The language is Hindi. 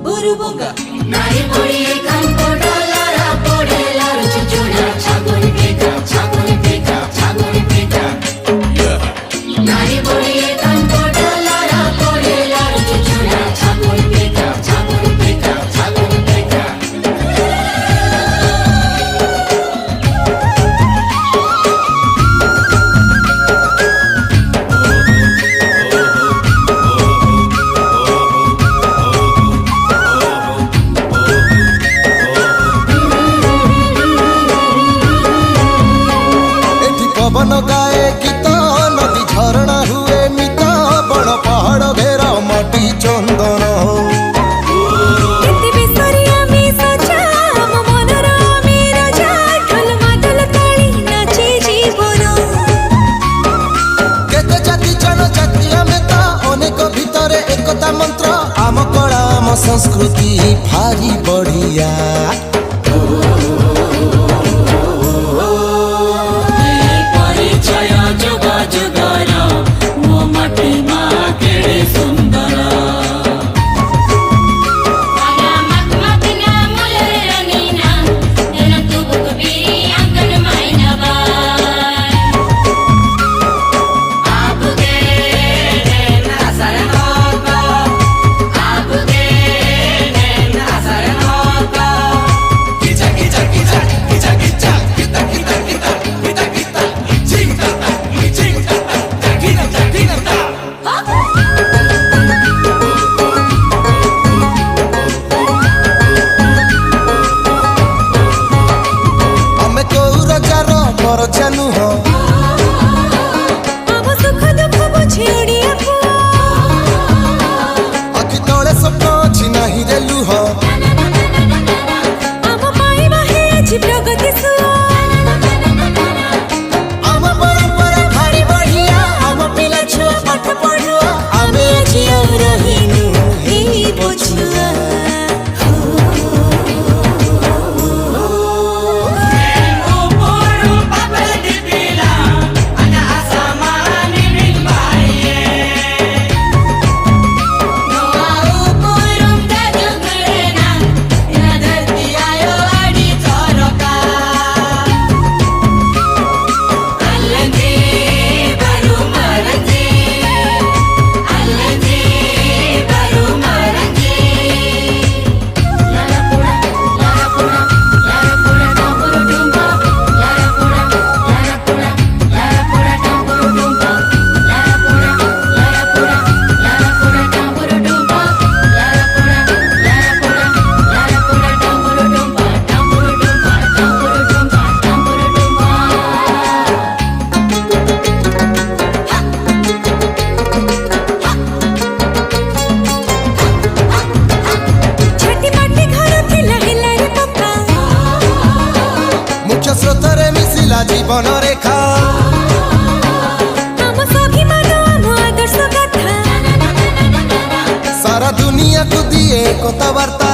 burubunga nari pori kanko dolara podela chuchura chagul pika nari pori kanko dolara podela chuchura chagul pika पवन गाए गीत नदी झरणा हुए मित बड़ पहाड़ घेरा माटी चंदन केते जाति जनजाति आमे तो अनेक भितर एकता मंत्र आम कला आम संस्कृति भारी बढ़िया जानू हो अखि तले स्वप्न अछि नाही रेलू हो आम परंपरा भारी बढ़िया आम पिला छुआ पाठ पढ़ुआ आमे जिया रहिनु हे बछुआ स्रोतरे मिसिला जीवन रेखा सारा दुनिया को दिए कथा वार्ता